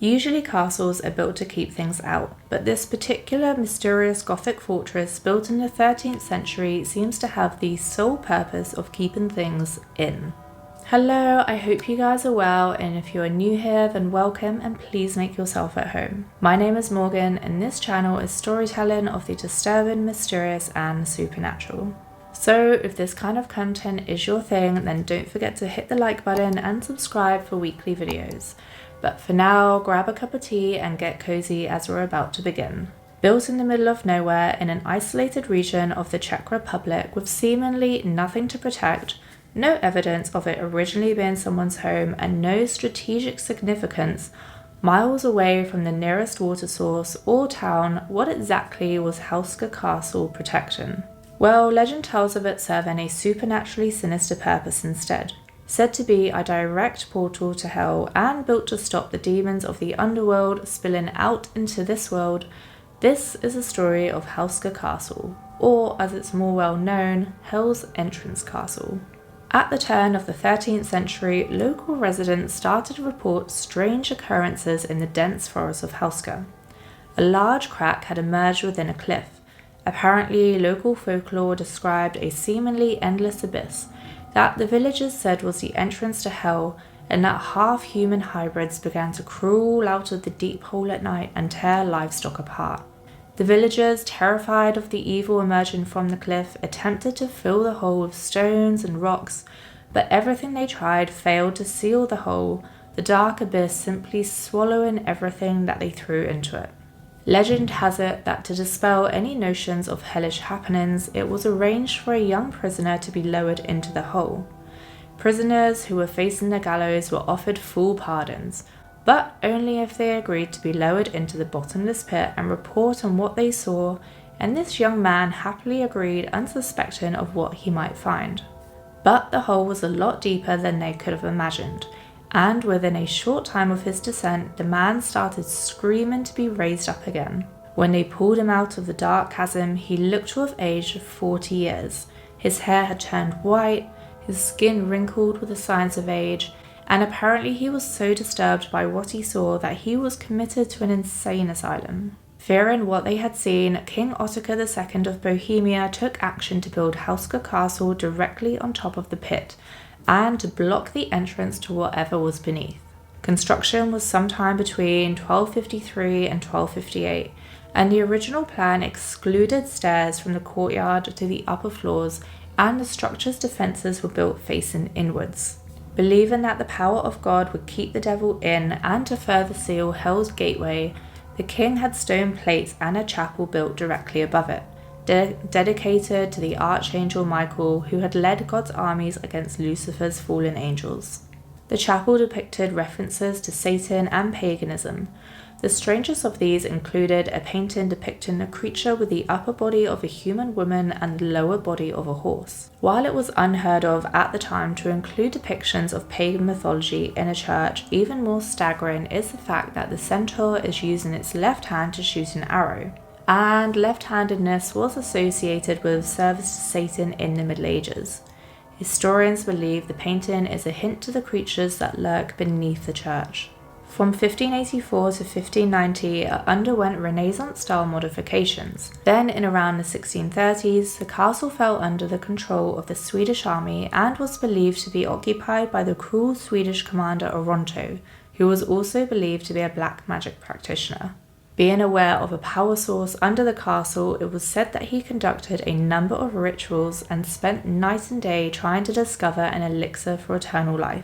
Usually castles are built to keep things out, but this particular mysterious Gothic fortress built in the 13th century seems to have the sole purpose of keeping things in. Hello, I hope you guys are well, and if you are new here then welcome and please make yourself at home. My name is Morgan and this channel is storytelling of the disturbing, mysterious and supernatural. So if this kind of content is your thing, then don't forget to hit the like button and subscribe for weekly videos. But for now, grab a cup of tea and get cozy as we're about to begin. Built in the middle of nowhere in an isolated region of the Czech Republic with seemingly nothing to protect, no evidence of it originally being someone's home and no strategic significance, miles away from the nearest water source or town, what exactly was Houska Castle protecting? Well, legend tells of it serving a supernaturally sinister purpose instead. Said to be a direct portal to hell and built to stop the demons of the underworld spilling out into this world, this is a story of Houska Castle, or as it's more well known, Hell's Entrance Castle. At the turn of the 13th century, local residents started to report strange occurrences in the dense forest of Houska. A large crack had emerged within a cliff. Apparently, local folklore described a seemingly endless abyss that the villagers said was the entrance to hell, and that half-human hybrids began to crawl out of the deep hole at night and tear livestock apart. The villagers, terrified of the evil emerging from the cliff, attempted to fill the hole with stones and rocks, but everything they tried failed to seal the hole, the dark abyss simply swallowing everything that they threw into it. Legend has it that to dispel any notions of hellish happenings, it was arranged for a young prisoner to be lowered into the hole. Prisoners who were facing the gallows were offered full pardons, but only if they agreed to be lowered into the bottomless pit and report on what they saw, and this young man happily agreed, unsuspecting of what he might find. But the hole was a lot deeper than they could have imagined, and within a short time of his descent, the man started screaming to be raised up again. When they pulled him out of the dark chasm, he looked to have aged 40 years. His hair had turned white, his skin wrinkled with the signs of age, and apparently he was so disturbed by what he saw that he was committed to an insane asylum. Fearing what they had seen, King Ottokar II of Bohemia took action to build Houska Castle directly on top of the pit, and to block the entrance to whatever was beneath. Construction was sometime between 1253 and 1258, and the original plan excluded stairs from the courtyard to the upper floors, and the structure's defences were built facing inwards. Believing that the power of God would keep the devil in and to further seal Hell's gateway, the king had stone plates and a chapel built directly above it, dedicated to the Archangel Michael, who had led God's armies against Lucifer's fallen angels. The chapel depicted references to Satan and paganism. The strangest of these included a painting depicting a creature with the upper body of a human woman and the lower body of a horse. While it was unheard of at the time to include depictions of pagan mythology in a church, even more staggering is the fact that the centaur is using its left hand to shoot an arrow, and left-handedness was associated with service to Satan in the Middle Ages. Historians believe the painting is a hint to the creatures that lurk beneath the church. From 1584 to 1590, it underwent Renaissance-style modifications. Then, in around the 1630s, the castle fell under the control of the Swedish army and was believed to be occupied by the cruel Swedish commander Oronto, who was also believed to be a black magic practitioner. Being aware of a power source under the castle, it was said that he conducted a number of rituals and spent night and day trying to discover an elixir for eternal life.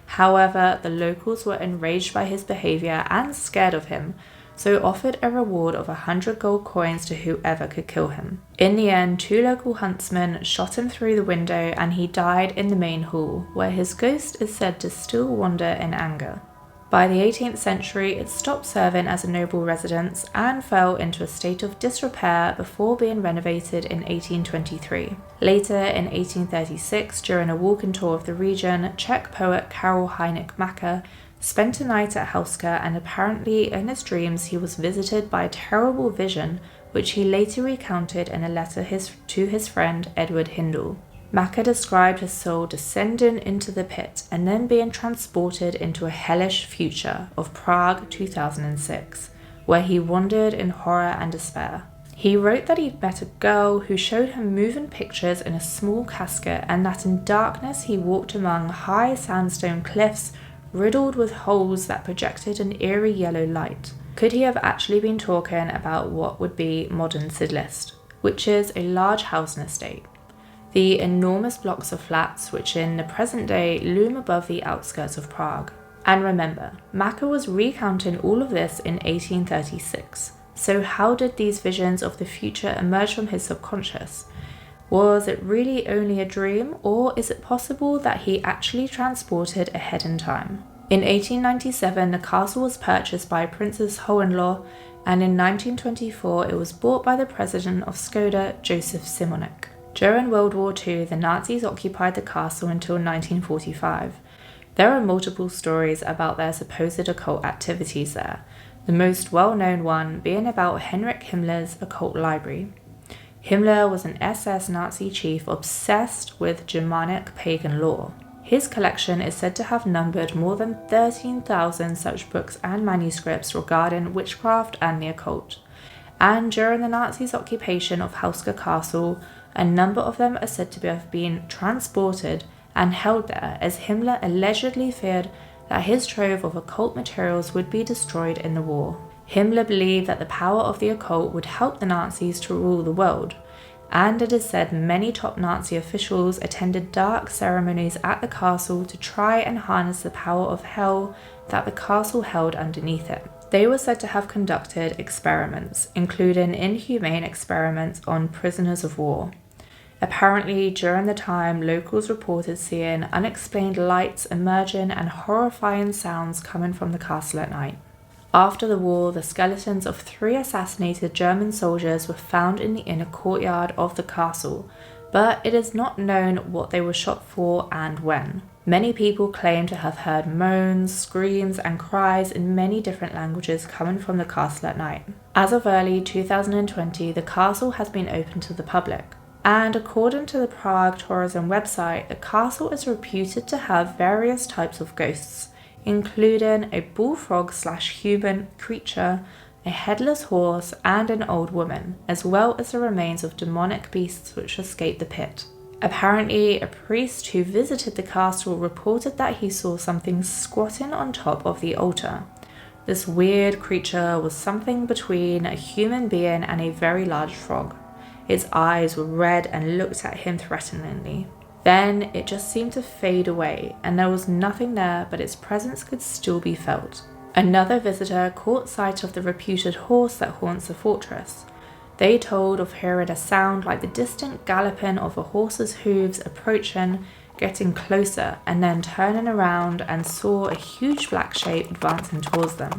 However, the locals were enraged by his behavior and scared of him, so offered a reward of 100 gold coins to whoever could kill him. In the end, 2 local huntsmen shot him through the window and he died in the main hall, where his ghost is said to still wander in anger. By the 18th century, it stopped serving as a noble residence and fell into a state of disrepair before being renovated in 1823. Later, in 1836, during a walking tour of the region, Czech poet Karel Hynek Mácha spent a night at Houska, and apparently in his dreams he was visited by a terrible vision, which he later recounted in a letter to his friend Edward Hindle. Macca described his soul descending into the pit and then being transported into a hellish future of Prague 2006, where he wandered in horror and despair. He wrote that he'd met a girl who showed him moving pictures in a small casket, and that in darkness he walked among high sandstone cliffs riddled with holes that projected an eerie yellow light. Could he have actually been talking about what would be modern Sidlist, which is a large housing estate? The enormous blocks of flats which in the present day loom above the outskirts of Prague. And remember, Macca was recounting all of this in 1836. So how did these visions of the future emerge from his subconscious? Was it really only a dream, or is it possible that he actually transported ahead in time? In 1897, the castle was purchased by Princess Hohenlohe, and in 1924 it was bought by the president of Skoda, Joseph Simonek. During World War II, the Nazis occupied the castle until 1945. There are multiple stories about their supposed occult activities there, the most well-known one being about Heinrich Himmler's occult library. Himmler was an SS Nazi chief obsessed with Germanic pagan lore. His collection is said to have numbered more than 13,000 such books and manuscripts regarding witchcraft and the occult. And during the Nazis' occupation of Houska Castle, a number of them are said to have been transported and held there, as Himmler allegedly feared that his trove of occult materials would be destroyed in the war. Himmler believed that the power of the occult would help the Nazis to rule the world, and it is said many top Nazi officials attended dark ceremonies at the castle to try and harness the power of hell that the castle held underneath it. They were said to have conducted experiments, including inhumane experiments on prisoners of war. Apparently, during the time, locals reported seeing unexplained lights emerging and horrifying sounds coming from the castle at night. After the war, the skeletons of 3 assassinated German soldiers were found in the inner courtyard of the castle, but it is not known what they were shot for and when. Many people claim to have heard moans, screams, and cries in many different languages coming from the castle at night. As of early 2020, the castle has been open to the public. And according to the Prague tourism website, the castle is reputed to have various types of ghosts, including a bullfrog/human creature, a headless horse, and an old woman, as well as the remains of demonic beasts which escaped the pit. Apparently, a priest who visited the castle reported that he saw something squatting on top of the altar. This weird creature was something between a human being and a very large frog. Its eyes were red and looked at him threateningly. Then it just seemed to fade away, and there was nothing there, but its presence could still be felt. Another visitor caught sight of the reputed horse that haunts the fortress. They told of hearing a sound like the distant galloping of a horse's hooves approaching, getting closer, and then turning around and saw a huge black shape advancing towards them.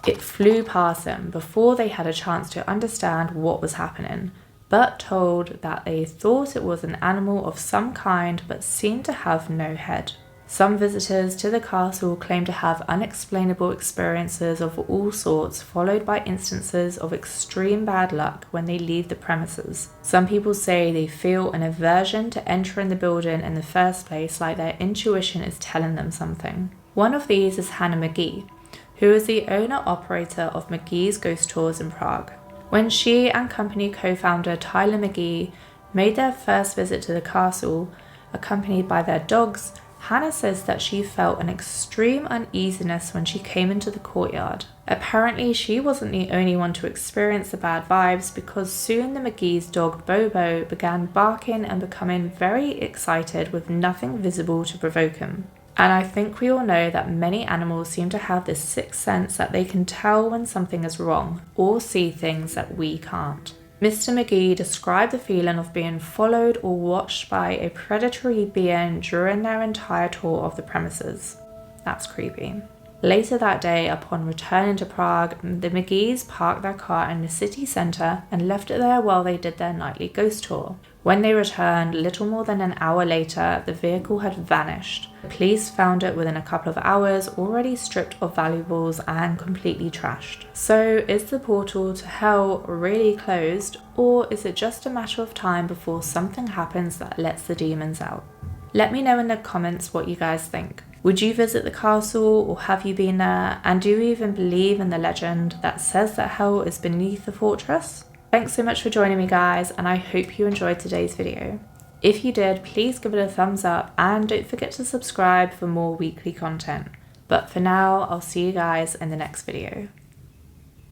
It flew past them before they had a chance to understand what was happening, but told that they thought it was an animal of some kind but seemed to have no head. Some visitors to the castle claim to have unexplainable experiences of all sorts, followed by instances of extreme bad luck when they leave the premises. Some people say they feel an aversion to entering the building in the first place, like their intuition is telling them something. One of these is Hannah McGee, who is the owner-operator of McGee's Ghost Tours in Prague. When she and company co-founder Tyler McGee made their first visit to the castle, accompanied by their dogs, Hannah says that she felt an extreme uneasiness when she came into the courtyard. Apparently, she wasn't the only one to experience the bad vibes, because soon the McGee's dog Bobo began barking and becoming very excited with nothing visible to provoke him. And I think we all know that many animals seem to have this sixth sense that they can tell when something is wrong, or see things that we can't. Mr. McGee described the feeling of being followed or watched by a predatory being during their entire tour of the premises. That's creepy. Later that day, upon returning to Prague, the McGees parked their car in the city centre and left it there while they did their nightly ghost tour. When they returned, little more than an hour later, the vehicle had vanished. The police found it within a couple of hours, already stripped of valuables and completely trashed. So, is the portal to hell really closed, or is it just a matter of time before something happens that lets the demons out? Let me know in the comments what you guys think. Would you visit the castle, or have you been there? And do you even believe in the legend that says that hell is beneath the fortress? Thanks so much for joining me, guys, and I hope you enjoyed today's video. If you did, please give it a thumbs up and don't forget to subscribe for more weekly content. But for now, I'll see you guys in the next video.